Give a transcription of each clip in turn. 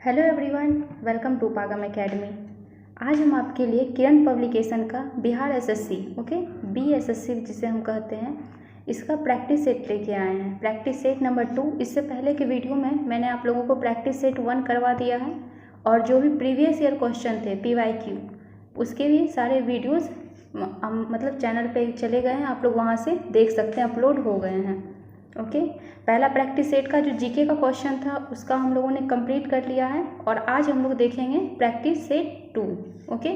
Hello everyone, welcome to Pagam academy. आज हम आपके लिए किरण पब्लिकेशन का बिहार एसएससी बीएसएससी जिसे हम कहते हैं, इसका प्रैक्टिस सेट लेके आए हैं। Practice set number 2। इससे पहले के वीडियो में मैंने आप लोगों को प्रैक्टिस सेट 1 करवा दिया है और जो भी प्रीवियस ईयर क्वेश्चन थे PYQ उसके भी सारे वीडियोज़ मतलब चैनल पे चले गए हैं, आप लोग वहाँ से देख सकते हैं, अपलोड हो गए हैं। ओके, पहला प्रैक्टिस सेट का जो जीके का क्वेश्चन था उसका हम लोगों ने कंप्लीट कर लिया है और आज हम लोग देखेंगे प्रैक्टिस सेट 2। ओके,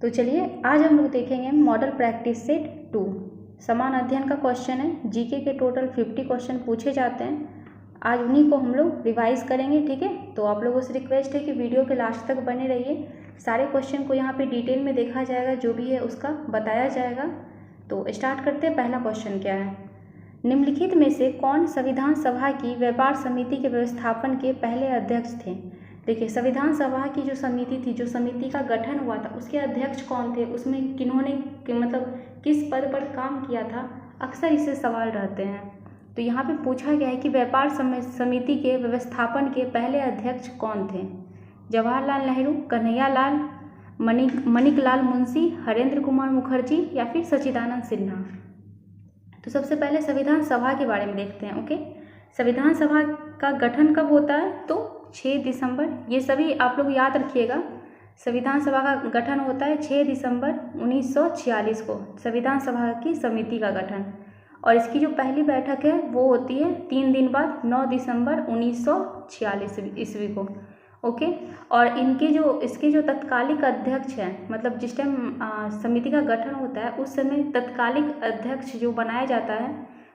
तो चलिए आज हम लोग देखेंगे मॉडल प्रैक्टिस सेट 2। समान अध्ययन का क्वेश्चन है। जीके के टोटल 50 क्वेश्चन पूछे जाते हैं। आज उन्हीं को हम लोग रिवाइज करेंगे। ठीक है, तो आप लोगों से रिक्वेस्ट है कि वीडियो के लास्ट तक बने रहिए। सारे क्वेश्चन को यहाँ पे डिटेल में देखा जाएगा, जो भी है उसका बताया जाएगा। तो स्टार्ट करते हैं। पहला क्वेश्चन क्या है, निम्नलिखित में से कौन संविधान सभा की व्यापार समिति के व्यवस्थापन के पहले अध्यक्ष थे। देखिए, संविधान सभा की जो समिति थी, जो समिति का गठन हुआ था, उसके अध्यक्ष कौन थे, उसमें किन्होंने मतलब किस पद पर काम किया था, अक्सर इससे सवाल रहते हैं। तो यहाँ पे पूछा गया है कि व्यापार समिति के व्यवस्थापन के पहले अध्यक्ष कौन थे। जवाहरलाल नेहरू, कन्हैया लाल, मणिकलाल मुंशी, हरेंद्र कुमार मुखर्जी या फिर सच्चिदानंद सिन्हा। तो सबसे पहले संविधान सभा के बारे में देखते हैं। ओके, संविधान सभा का गठन कब होता है, तो 6 दिसंबर। ये सभी आप लोग याद रखिएगा। संविधान सभा का गठन होता है 6 दिसंबर 1946 को, संविधान सभा की समिति का गठन। और इसकी जो पहली बैठक है वो होती है 3 दिन बाद 9 दिसंबर 1946 ईस्वी को। ओके, और इसके जो तत्कालिक अध्यक्ष हैं, मतलब जिस टाइम समिति का गठन होता है उस समय तत्कालिक अध्यक्ष जो बनाया जाता है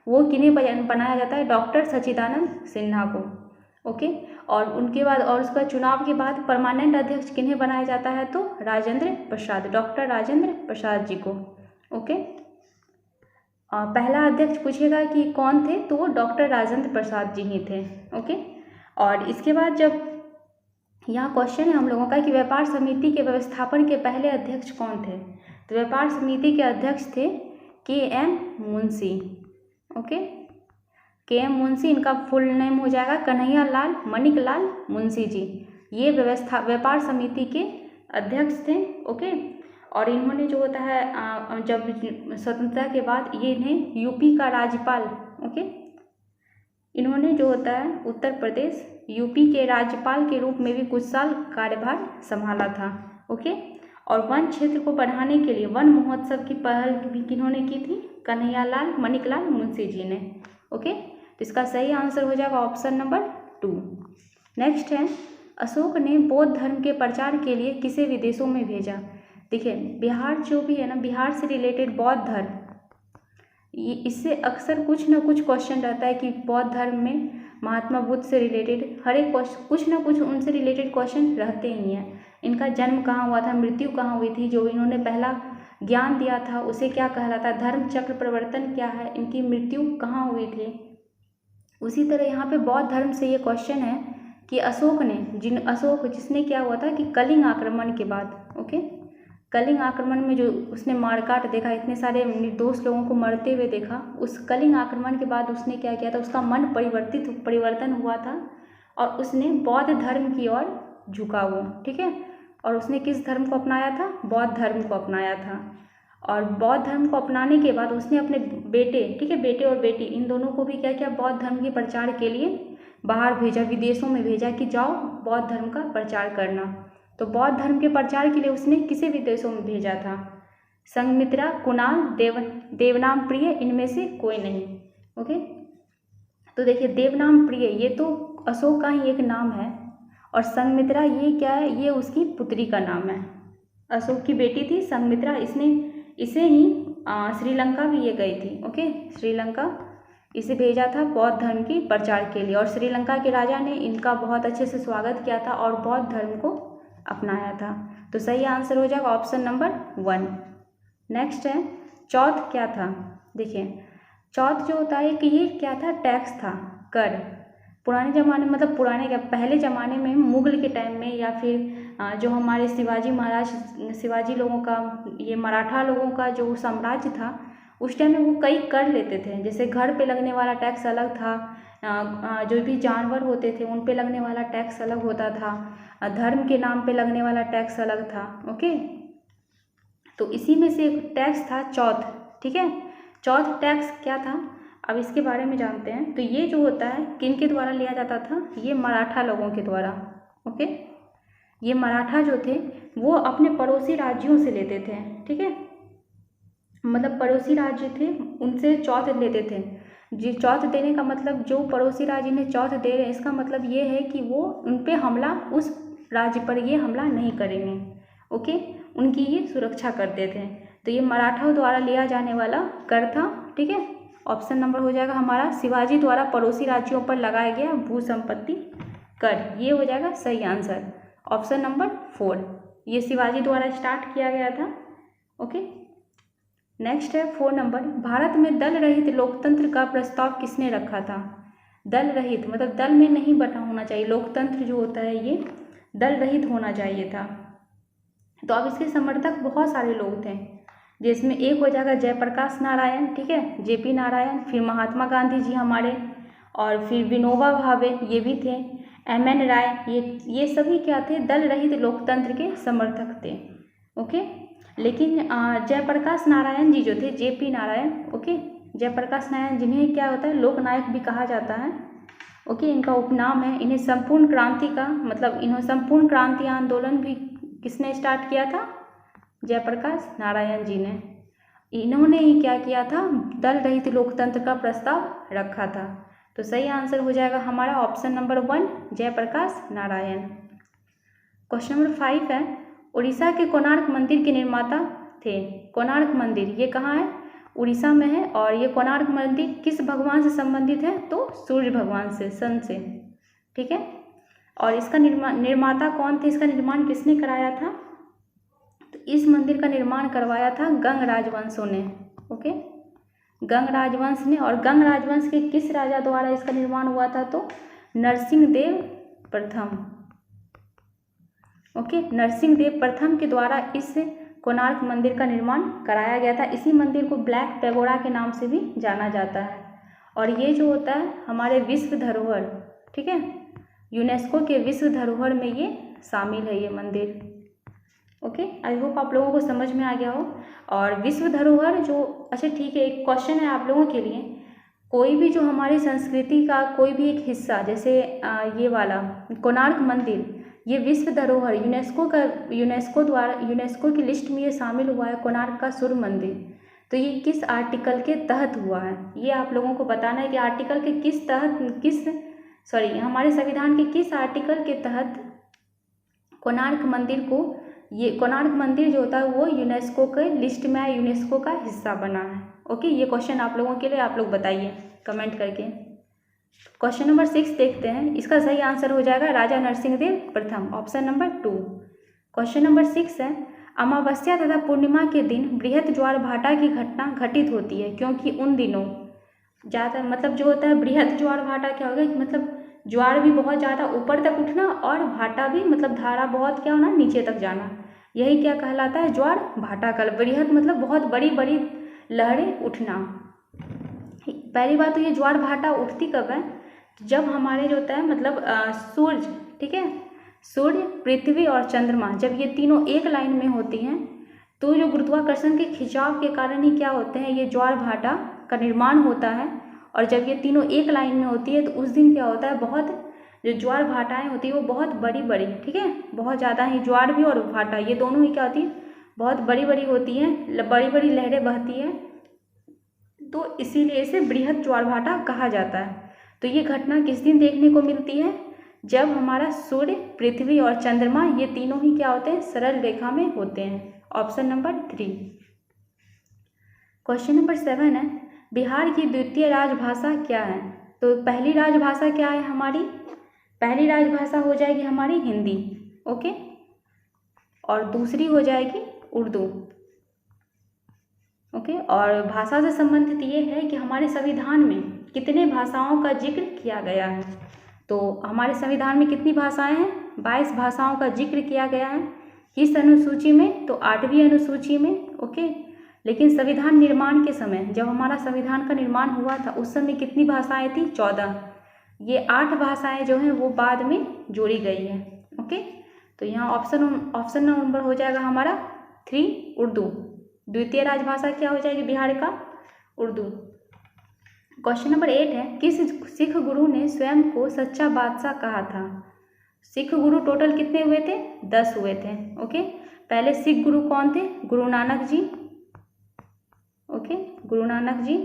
वो किन्हें बनाया जाता है, डॉक्टर सच्चिदानंद सिन्हा को। ओके, और उनके बाद और उसका चुनाव के बाद परमानेंट अध्यक्ष किन्हें बनाया जाता है, तो राजेंद्र प्रसाद, डॉक्टर राजेंद्र प्रसाद जी को। ओके, पहला अध्यक्ष पूछेगा कि कौन थे, तो वो डॉक्टर राजेंद्र प्रसाद जी ही थे। ओके, और इसके बाद जब यहाँ क्वेश्चन है हम लोगों का कि व्यापार समिति के व्यवस्थापन के पहले अध्यक्ष कौन थे, तो व्यापार समिति के अध्यक्ष थे KM Munshi. Okay, KM Munshi, इनका फुल नेम हो जाएगा कन्हैया लाल मणिकलाल मुंशी जी। ये व्यापार समिति के अध्यक्ष थे। ओके, और इन्होंने जो होता है जब स्वतंत्रता के बाद ये इन्हें यूपी का राज्यपाल, ओके, इन्होंने जो होता है उत्तर प्रदेश यूपी के राज्यपाल के रूप में भी कुछ साल कार्यभार संभाला था। ओके, और वन क्षेत्र को बढ़ाने के लिए वन महोत्सव की पहल भी किन्होंने की थी, कन्हैया लाल मणिकलाल मुंशी जी ने। ओके, तो इसका सही आंसर हो जाएगा ऑप्शन नंबर 2। नेक्स्ट है, अशोक ने बौद्ध धर्म के प्रचार के लिए किसे विदेशों में भेजा। देखिए, बिहार जो भी है ना, बिहार से रिलेटेड बौद्ध धर्म, इससे अक्सर कुछ ना कुछ क्वेश्चन रहता है कि बौद्ध धर्म में महात्मा बुद्ध से रिलेटेड हर एक कुछ ना कुछ उनसे रिलेटेड क्वेश्चन रहते ही हैं। इनका जन्म कहाँ हुआ था, मृत्यु कहाँ हुई थी, जो इन्होंने पहला ज्ञान दिया था उसे क्या कहलाता है, धर्म चक्र परिवर्तन क्या है, इनकी मृत्यु कहाँ हुई थी। उसी तरह यहाँ पे बौद्ध धर्म से ये क्वेश्चन है कि अशोक जिसने क्या हुआ था कि कलिंग आक्रमण के बाद, ओके, कलिंग आक्रमण में जो उसने मारकाट देखा, इतने सारे निर्दोष लोगों को मरते हुए देखा, उस कलिंग आक्रमण के बाद उसने क्या किया था, उसका मन परिवर्तन हुआ था और उसने बौद्ध धर्म की ओर झुका वो। ठीक है, और उसने किस धर्म को अपनाया था, बौद्ध धर्म को अपनाया था। और बौद्ध धर्म को अपनाने के बाद उसने अपने बेटे, ठीक है, बेटे और बेटी, इन दोनों को भी क्या किया, बौद्ध धर्म के प्रचार के लिए बाहर भेजा, विदेशों में भेजा कि जाओ बौद्ध धर्म का प्रचार करना। तो बौद्ध धर्म के प्रचार के लिए उसने किसे विदेशों में भेजा था, संघमित्रा, कुणाल, देवनाम प्रिय, इनमें से कोई नहीं। ओके, तो देखिए, देवनाम प्रिय ये तो अशोक का ही एक नाम है और संघमित्रा ये क्या है, ये उसकी पुत्री का नाम है। अशोक की बेटी थी संघमित्रा, इसे ही श्रीलंका भी ये गई थी। ओके, श्रीलंका इसे भेजा था बौद्ध धर्म की प्रचार के लिए और श्रीलंका के राजा ने इनका बहुत अच्छे से स्वागत किया था और बौद्ध धर्म को अपनाया था। तो सही आंसर हो जाएगा ऑप्शन नंबर 1। नेक्स्ट है, चौथ क्या था। देखिए, चौथ जो होता है कि ये क्या था, टैक्स था, कर। पुराने ज़माने मतलब पहले ज़माने में मुगल के टाइम में या फिर जो हमारे शिवाजी लोगों का, ये मराठा लोगों का जो साम्राज्य था, उस टाइम में वो कई कर लेते थे। जैसे घर पे लगने वाला टैक्स अलग था, जो भी जानवर होते थे उन पे लगने वाला टैक्स अलग होता था, धर्म के नाम पे लगने वाला टैक्स अलग था। ओके, तो इसी में से एक टैक्स था चौथ। ठीक है, चौथ टैक्स क्या था, अब इसके बारे में जानते हैं। तो ये जो होता है किन के द्वारा लिया जाता था, ये मराठा लोगों के द्वारा। ओके, ये मराठा जो थे वो अपने पड़ोसी राज्यों से लेते थे। ठीक है, मतलब पड़ोसी राज्य थे उनसे चौथ लेते थे। जी, चौथ देने का मतलब जो पड़ोसी राज्य इन्हें चौथ दे रहे हैं, इसका मतलब ये है कि वो उन पे हमला, उस राज्य पर ये हमला नहीं करेंगे। ओके, उनकी ये सुरक्षा करते थे। तो ये मराठाओं द्वारा लिया जाने वाला कर था। ठीक है, ऑप्शन नंबर हो जाएगा हमारा शिवाजी द्वारा पड़ोसी राज्यों पर लगाया गया भू संपत्ति कर, ये हो जाएगा सही आंसर, ऑप्शन नंबर 4। ये शिवाजी द्वारा स्टार्ट किया गया था। ओके, नेक्स्ट है 4 नंबर, भारत में दल रहित लोकतंत्र का प्रस्ताव किसने रखा था। दल रहित मतलब दल में नहीं बटा होना चाहिए, लोकतंत्र जो होता है ये दल रहित होना चाहिए था। तो अब इसके समर्थक बहुत सारे लोग थे, जिसमें एक हो जाएगा जयप्रकाश नारायण, ठीक है, जेपी नारायण, फिर महात्मा गांधी जी हमारे, और फिर विनोबा भावे ये भी थे, एमएन राय, ये सभी क्या थे, दल रहित लोकतंत्र के समर्थक थे। ओके, लेकिन जयप्रकाश नारायण जी जो थे, जेपी नारायण, ओके, जयप्रकाश नारायण जिन्हें क्या होता है लोकनायक भी कहा जाता है। ओके, इनका उपनाम है। इन्हें संपूर्ण क्रांति का मतलब इन्होंने संपूर्ण क्रांति आंदोलन भी किसने स्टार्ट किया था, जयप्रकाश नारायण जी ने। इन्होंने ही क्या किया था, दल रहित लोकतंत्र का प्रस्ताव रखा था। तो सही आंसर हो जाएगा हमारा option number 1 Jayaprakash Narayan. Question number 5 है, उड़ीसा के कोणार्क मंदिर के निर्माता थे। कोणार्क मंदिर ये कहाँ है, उड़ीसा में है, और ये कोणार्क मंदिर किस भगवान से संबंधित है, तो सूर्य भगवान से, सन से। ठीक है, और इसका निर्माता कौन थे, इसका निर्माण किसने कराया था, तो इस मंदिर का निर्माण करवाया था गंग राजवंशों ने। ओके, गंग राजवंश ने, और गंग राजवंश के किस राजा द्वारा इसका निर्माण हुआ था, तो नरसिंहदेव प्रथम। ओके, नरसिंहदेव प्रथम के द्वारा इस कोणार्क मंदिर का निर्माण कराया गया था। इसी मंदिर को ब्लैक पैगोडा के नाम से भी जाना जाता है, और ये जो होता है हमारे विश्व धरोहर, ठीक है, यूनेस्को के विश्व धरोहर में ये शामिल है ये मंदिर। ओके, आई होप आप लोगों को समझ में आ गया हो। और विश्व धरोहर जो, अच्छा ठीक है, एक क्वेश्चन है आप लोगों के लिए, कोई भी जो हमारी संस्कृति का कोई भी एक हिस्सा, जैसे ये वाला कोणार्क मंदिर, ये विश्व धरोहर यूनेस्को द्वारा यूनेस्को की लिस्ट में ये शामिल हुआ है, कोणार्क का सूर्य मंदिर। तो ये किस आर्टिकल के तहत हुआ है, ये आप लोगों को बताना है कि आर्टिकल के किस तहत, हमारे संविधान के किस आर्टिकल के तहत कोणार्क मंदिर को, ये कोणार्क मंदिर जो होता है वो यूनेस्को के लिस्ट में है, यूनेस्को का हिस्सा बना है। ओके, ये क्वेश्चन आप लोगों के लिए, आप लोग बताइए कमेंट करके। क्वेश्चन नंबर 6 देखते हैं, इसका सही आंसर हो जाएगा राजा नरसिंहदेव प्रथम, ऑप्शन नंबर 2। क्वेश्चन नंबर 6 है, अमावस्या तथा पूर्णिमा के दिन बृहत ज्वार भाटा की घटना घटित होती है, क्योंकि उन दिनों ज़्यादा, मतलब जो होता है बृहत ज्वार भाटा क्या होगा, मतलब ज्वार भी बहुत ज़्यादा ऊपर तक उठना, और भाटा भी मतलब धारा बहुत क्या होना, नीचे तक जाना, यही क्या कहलाता है, ज्वार भाटा का। बृहत मतलब बहुत बड़ी बड़ी लहरें उठना। पहली बात तो ये ज्वार भाटा उठती कब है, जब हमारे जो होता है मतलब सूर्य, ठीक है, सूर्य, पृथ्वी और चंद्रमा जब ये तीनों एक लाइन में होती हैं, तो जो गुरुत्वाकर्षण के खिंचाव के कारण ही क्या होते हैं, ये ज्वार भाटा का निर्माण होता है। और जब ये तीनों एक लाइन में होती है तो उस दिन क्या होता है, बहुत जो ज्वार भाटाएं होती है वो बहुत बड़ी बड़ी, ठीक है, बहुत ज़्यादा ही, ज्वार भी और भाटा ये दोनों ही क्या होती है, बहुत बड़ी बड़ी होती हैं, बड़ी बड़ी लहरें बहती हैं, तो इसीलिए इसे बृहत ज्वार भाटा कहा जाता है। तो ये घटना किस दिन देखने को मिलती है, जब हमारा सूर्य, पृथ्वी और चंद्रमा ये तीनों ही क्या होते हैं, सरल रेखा में होते हैं, ऑप्शन नंबर 3। क्वेश्चन नंबर 7 है, बिहार की द्वितीय राजभाषा क्या है। तो पहली राजभाषा क्या है हमारी, पहली राजभाषा हो जाएगी हमारी हिंदी, ओके, और दूसरी हो जाएगी उर्दू। ओके, और भाषा से संबंधित ये है कि हमारे संविधान में कितने भाषाओं का जिक्र किया गया है। तो हमारे संविधान में कितनी भाषाएं हैं, 22 भाषाओं का जिक्र किया गया है। किस अनुसूची में, तो 8वीं अनुसूची में। ओके, लेकिन संविधान निर्माण के समय, जब हमारा संविधान का निर्माण हुआ था, उस समय कितनी भाषाएं थी, 14। ये 8 भाषाएं जो हैं वो बाद में जोड़ी गई हैं। ओके, तो यहाँ ऑप्शन नंबर हो जाएगा हमारा 3 उर्दू। द्वितीय राजभाषा क्या हो जाएगी बिहार का? उर्दू। क्वेश्चन नंबर 8 है, किस सिख गुरु ने स्वयं को सच्चा बादशाह कहा था? सिख गुरु टोटल कितने हुए थे? 10 हुए थे। ओके, पहले सिख गुरु कौन थे? गुरु नानक जी। ओके, गुरु नानक जी।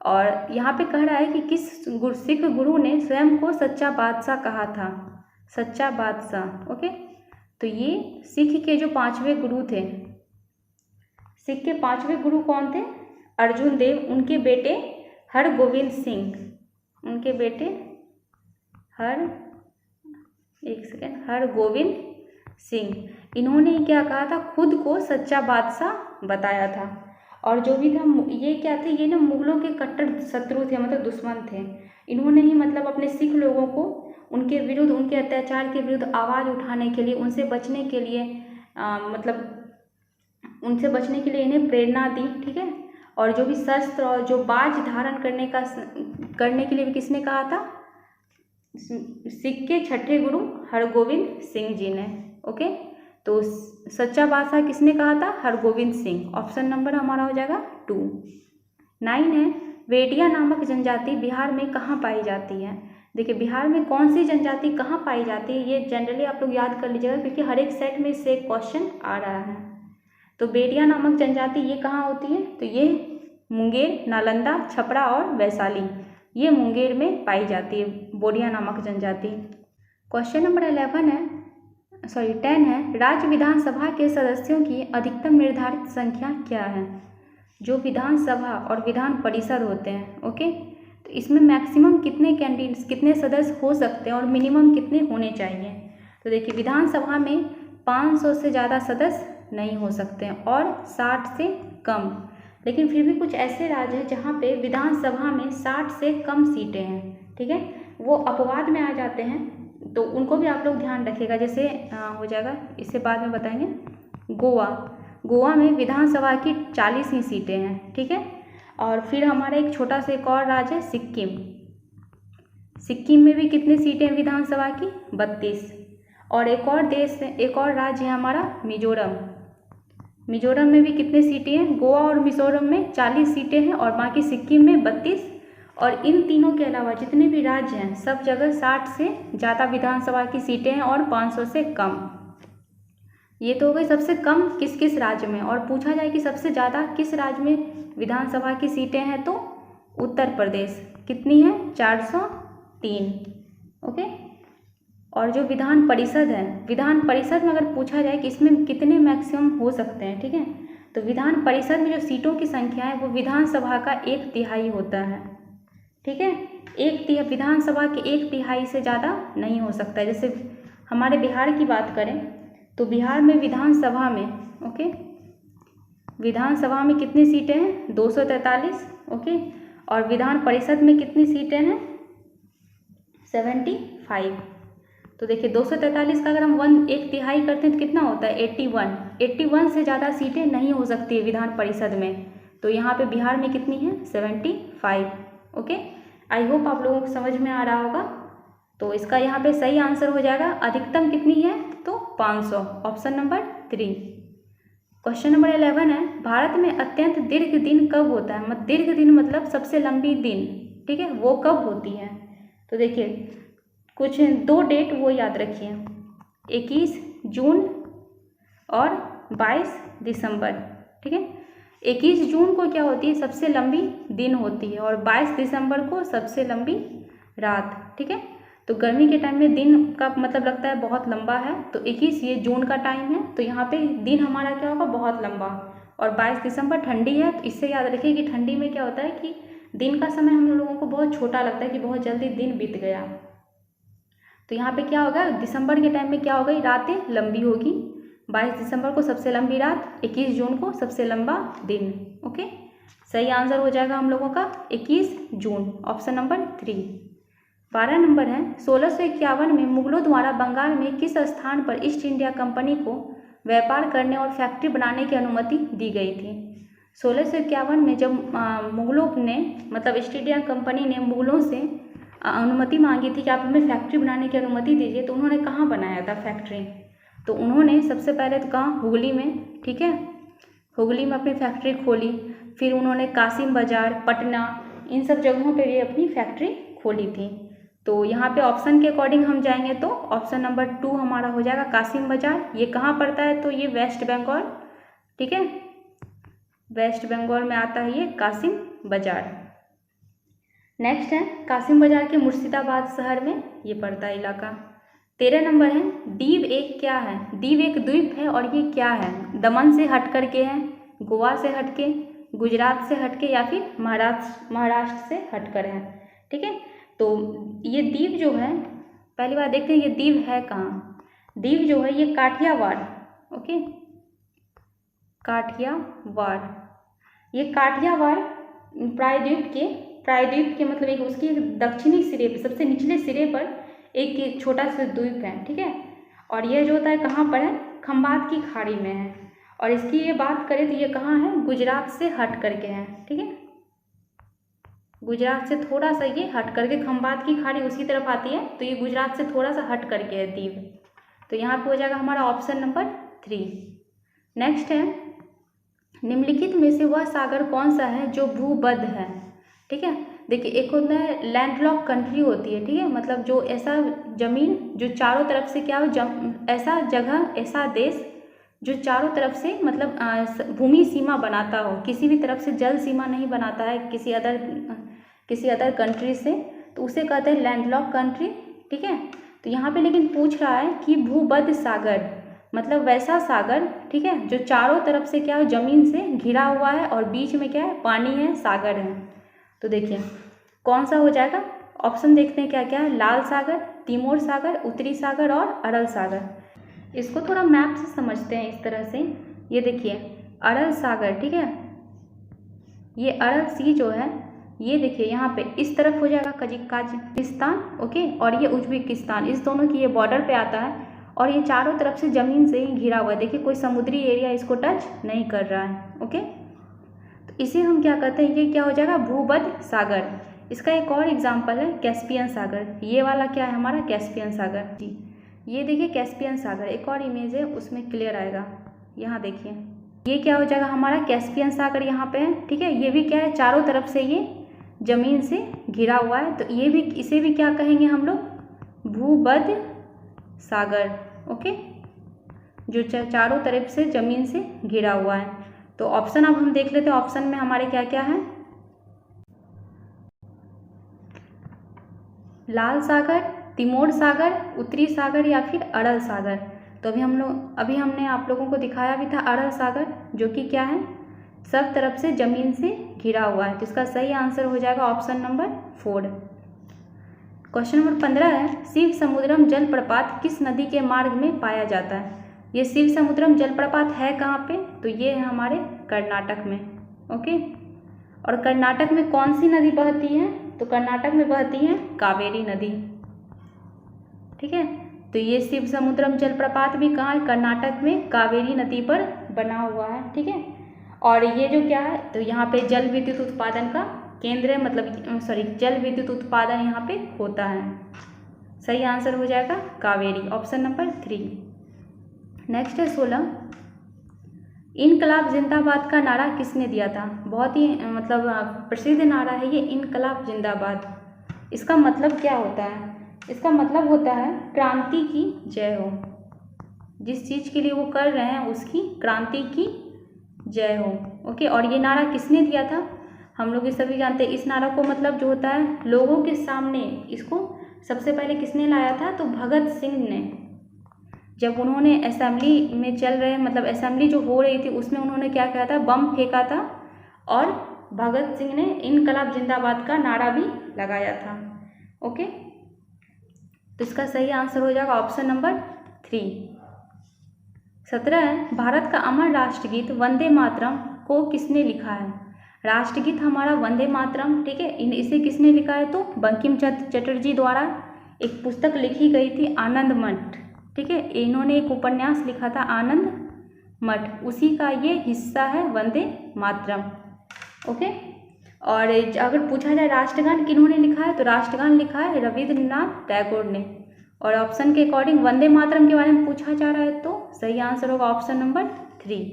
और यहाँ पे कह रहा है कि किस सिख गुरु ने स्वयं को सच्चा बादशाह कहा था? सच्चा बादशाह। ओके, तो ये सिख के जो 5वें गुरु थे, सिख के 5वें गुरु कौन थे? अर्जुन देव, उनके बेटे हरगोविंद सिंह, उनके बेटे हरगोविंद सिंह। इन्होंने क्या कहा था? खुद को सच्चा बादशाह बताया था। और जो भी था ये क्या थे? ये ना मुगलों के कट्टर शत्रु थे, मतलब दुश्मन थे। इन्होंने ही मतलब अपने सिख लोगों को उनके विरुद्ध, उनके अत्याचार के विरुद्ध आवाज़ उठाने के लिए, उनसे बचने के लिए उनसे बचने के लिए इन्हें प्रेरणा दी। ठीक है, और जो भी शस्त्र और जो बाज धारण करने के लिए भी किसने कहा था? सिख के 6ठे गुरु हरगोविंद सिंह जी ने। ओके, तो सच्चा बादशाह किसने कहा था? हरगोविंद सिंह। ऑप्शन नंबर हमारा हो जाएगा 2। 9 है, वेडिया नामक जनजाति बिहार में कहाँ पाई जाती है? देखिए, बिहार में कौन सी जनजाति कहाँ पाई जाती है, ये जनरली आप लोग याद कर लीजिएगा, क्योंकि हर एक सेट में इससे एक क्वेश्चन आ रहा है। तो बेडिया नामक जनजाति ये कहाँ होती है? तो ये मुंगेर, नालंदा, छपरा और वैशाली, ये मुंगेर में पाई जाती है बोडिया नामक जनजाति। क्वेश्चन नंबर 10 है, राज्य विधानसभा के सदस्यों की अधिकतम निर्धारित संख्या क्या है? जो विधानसभा और विधान परिषद होते हैं, ओके, तो इसमें मैक्सिमम कितने सदस्य हो सकते हैं और मिनिमम कितने होने चाहिए? तो देखिए, विधानसभा में 500 से ज़्यादा सदस्य नहीं हो सकते हैं और 60 से कम। लेकिन फिर भी कुछ ऐसे राज्य हैं जहाँ पे विधानसभा में 60 से कम सीटें हैं। ठीक है, वो अपवाद में आ जाते हैं, तो उनको भी आप लोग ध्यान रखिएगा। जैसे हो जाएगा, इससे बाद में बताएंगे। गोवा में विधानसभा की 40 ही सीटें हैं। ठीक है, और फिर हमारा एक छोटा सा एक और राज्य है सिक्किम में भी कितनी सीटें हैं विधानसभा की? 32। और एक और राज्य है हमारा मिजोरम में भी कितने सीटें हैं? गोवा और मिजोरम में 40 सीटें हैं और बाकी सिक्किम में 32। और इन तीनों के अलावा जितने भी राज्य हैं सब जगह 60 से ज़्यादा विधानसभा की सीटें हैं और 500 से कम। ये तो हो गई सबसे कम किस किस राज्य में। और पूछा जाए कि सबसे ज़्यादा किस राज्य में विधानसभा की सीटें हैं, तो उत्तर प्रदेश। कितनी है? 403। ओके, और जो विधान परिषद है, विधान परिषद में अगर पूछा जाए कि इसमें कितने मैक्सिमम हो सकते हैं, ठीक है, तो विधान परिषद में जो सीटों की संख्या है वो विधानसभा का 1/3 होता है। ठीक है, विधानसभा के 1/3 से ज़्यादा नहीं हो सकता है। जैसे हमारे बिहार की बात करें तो बिहार में विधानसभा में, ओके, विधानसभा में कितनी सीटें हैं? 243। ओके, और विधान परिषद में कितनी सीटें हैं? 75। तो देखिए 243 का अगर हम 1/3 करते हैं तो कितना होता है? 81 से ज़्यादा सीटें नहीं हो सकती है विधान परिषद में। तो यहाँ पे बिहार में कितनी है? 75। ओके, आई होप आप लोगों को समझ में आ रहा होगा। तो इसका यहाँ पे सही आंसर हो जाएगा अधिकतम कितनी है? तो 500, ऑप्शन नंबर 3। क्वेश्चन नंबर 11 है, भारत में अत्यंत दीर्घ दिन कब होता है? दीर्घ दिन मतलब सबसे लंबी दिन, ठीक है, वो कब होती है? तो देखिए कुछ 2 डेट वो याद रखिए, 21 जून और 22 दिसंबर। ठीक है, 21 जून को क्या होती है? सबसे लंबी दिन होती है और 22 दिसंबर को सबसे लंबी रात। ठीक है, तो गर्मी के टाइम में दिन का मतलब लगता है बहुत लंबा है, तो 21 ये जून का टाइम है, तो यहाँ पे दिन हमारा क्या होगा? बहुत लंबा। और 22 दिसंबर ठंडी है, तो इससे याद रखिए कि ठंडी में क्या होता है कि दिन का समय हम लोगों को बहुत छोटा लगता है कि बहुत जल्दी दिन बीत गया। तो यहाँ पे क्या होगा? दिसंबर के टाइम में क्या होगा? रातें लंबी होगी। 22 दिसंबर को सबसे लंबी रात, 21 जून को सबसे लंबा दिन। ओके, सही आंसर हो जाएगा हम लोगों का 21 जून, ऑप्शन नंबर 3। 12 नंबर है, 1651 में मुगलों द्वारा बंगाल में किस स्थान पर ईस्ट इंडिया कंपनी को व्यापार करने और फैक्ट्री बनाने की अनुमति दी गई थी? 1651 में जब मुगलों ने मतलब ईस्ट इंडिया कंपनी ने मुगलों से अनुमति मांगी थी कि आप हमें फैक्ट्री बनाने की अनुमति दीजिए, तो उन्होंने कहाँ बनाया था फैक्ट्री? तो उन्होंने सबसे पहले तो कहाँ, हुगली में, ठीक है, हुगली में अपनी फैक्ट्री खोली। फिर उन्होंने कासिम बाजार, पटना, इन सब जगहों पे भी अपनी फैक्ट्री खोली थी। तो यहाँ पे ऑप्शन के अकॉर्डिंग हम जाएंगे तो ऑप्शन नंबर 2 हमारा हो जाएगा कासिम बाजार। ये कहाँ पड़ता है? तो ये वेस्ट बंगाल, ठीक है, वेस्ट बंगाल में आता है ये कासिम बाजार। नेक्स्ट है कासिम बाजार के मुर्शिदाबाद शहर में ये पड़ता है इलाका। 13 नंबर है दीव एक क्या है? दीव एक द्वीप है और ये क्या है? दमन से हट करके है, गोवा से हटके, गुजरात से हटके या फिर महाराष्ट्र से हटकर है, ठीक है। तो ये दीव जो है, पहली बार देखते हैं ये दीव है कहाँ। दीव जो है ये काठियावाड़, ओके, काठियावाड़, ये काठियावाड़ प्रायद्वीप के मतलब एक उसकी दक्षिणी सिरे पर, सबसे निचले सिरे पर एक छोटा सा द्वीप है, ठीक है। और यह जो होता है कहाँ पर है? खंबात की खाड़ी में है। और इसकी ये बात करें तो ये कहाँ है? गुजरात से हट करके है, ठीक है, गुजरात से थोड़ा सा ये हट करके, खंबात की खाड़ी उसी तरफ आती है, तो ये गुजरात से थोड़ा सा हट करके है दीव। तो यहाँ पे हो जाएगा हमारा ऑप्शन नंबर 3। नेक्स्ट है निम्नलिखित में से वह सागर कौन सा है जो भूबद्ध है, ठीक है। देखिए एक होता है लैंडलॉक कंट्री होती है, ठीक है, मतलब जो ऐसा जमीन जो चारों तरफ से क्या हो, ऐसा जगह, ऐसा देश जो चारों तरफ से मतलब भूमि सीमा बनाता हो, किसी भी तरफ से जल सीमा नहीं बनाता है किसी अदर कंट्री से, तो उसे कहते हैं लैंडलॉक कंट्री, ठीक है। तो यहाँ पे लेकिन पूछ रहा है कि भूबद्ध सागर मतलब वैसा सागर, ठीक है, जो चारों तरफ से क्या है, जमीन से घिरा हुआ है और बीच में क्या है, पानी है, सागर है। तो देखिए कौन सा हो जाएगा? ऑप्शन देखते हैं क्या क्या है। लाल सागर, तिमोर सागर, उत्तरी सागर और अरल सागर। इसको थोड़ा मैप से समझते हैं इस तरह से। ये देखिए अरल सागर, ठीक है, ये अरल सी जो है, ये देखिए यहाँ पे इस तरफ हो जाएगा कजाकिस्तान, ओके, और ये उज्बेकिस्तान, इस दोनों की ये बॉर्डर पे आता है और ये चारों तरफ से ज़मीन से ही घिरा हुआ है। देखिए कोई समुद्री एरिया इसको टच नहीं कर रहा है, ओके। तो इसे हम क्या कहते हैं? ये क्या हो जाएगा? भूबद्ध सागर। इसका एक और एग्जाम्पल है कैस्पियन सागर। ये वाला क्या है हमारा? कैस्पियन सागर जी। ये देखिए कैस्पियन सागर, एक और इमेज है उसमें क्लियर आएगा। यहाँ देखिए ये क्या हो जाएगा हमारा? कैस्पियन सागर यहाँ पे है, ठीक है। ये भी क्या है? चारों तरफ से ये जमीन से घिरा हुआ है, तो ये भी, इसे भी क्या कहेंगे हम लोग? भूबद्ध सागर, ओके, जो चारों तरफ से जमीन से घिरा हुआ है। तो ऑप्शन अब हम देख लेते हैं, ऑप्शन में हमारे क्या क्या है? लाल सागर, तिमोर सागर, उत्तरी सागर या फिर अरल सागर। तो अभी हमने आप लोगों को दिखाया भी था अरल सागर, जो कि क्या है? सब तरफ से जमीन से घिरा हुआ है। तो इसका सही आंसर हो जाएगा ऑप्शन नंबर 4। क्वेश्चन नंबर 15 है शिव समुद्रम जलप्रपात किस नदी के मार्ग में पाया जाता है? ये शिव समुद्रम जलप्रपात है कहाँ पे? तो ये है हमारे कर्नाटक में, ओके। और कर्नाटक में कौन सी नदी बहती है? तो कर्नाटक में बहती है कावेरी नदी, ठीक है। तो ये शिव समुद्रम जलप्रपात भी कहाँ है? कर्नाटक में कावेरी नदी पर बना हुआ है, ठीक है। और ये जो क्या है, तो यहाँ पे जल विद्युत उत्पादन का केंद्र है, मतलब जल विद्युत उत्पादन यहाँ पे होता है। सही आंसर हो जाएगा कावेरी, ऑप्शन नंबर 3। नेक्स्ट है 16 इनकलाब जिंदाबाद का नारा किसने दिया था? बहुत ही मतलब प्रसिद्ध नारा है ये, इनकलाब जिंदाबाद। इसका मतलब क्या होता है? इसका मतलब होता है क्रांति की जय हो। जिस चीज़ के लिए वो कर रहे हैं उसकी क्रांति की जय हो, ओके। और ये नारा किसने दिया था? हम लोग ये सभी जानते हैं। इस नारा को मतलब जो होता है लोगों के सामने, इसको सबसे पहले किसने लाया था? तो भगत सिंह ने। जब उन्होंने असेंबली में चल रहे, मतलब असेंबली जो हो रही थी उसमें उन्होंने क्या किया था? बम फेंका था और भगत सिंह ने इनकलाब जिंदाबाद का नारा भी लगाया था, ओके। तो इसका सही आंसर हो जाएगा ऑप्शन नंबर 3। 17 है भारत का अमर राष्ट्रगीत वंदे मातरम को किसने लिखा है? राष्ट्रगीत हमारा वंदे मातरम, ठीक है, इसे किसने लिखा है? तो बंकिम चंद्र चटर्जी द्वारा एक पुस्तक लिखी गई थी आनंद मठ, ठीक है। इन्होंने एक उपन्यास लिखा था आनंद मठ, उसी का ये हिस्सा है वंदे मातरम, ओके। और अगर पूछा जाए राष्ट्रगान किन्होंने लिखा है, तो राष्ट्रगान लिखा है रविंद्रनाथ टैगोर ने। और ऑप्शन के अकॉर्डिंग वंदे मातरम के बारे में पूछा जा रहा है, तो सही आंसर होगा ऑप्शन नंबर 3।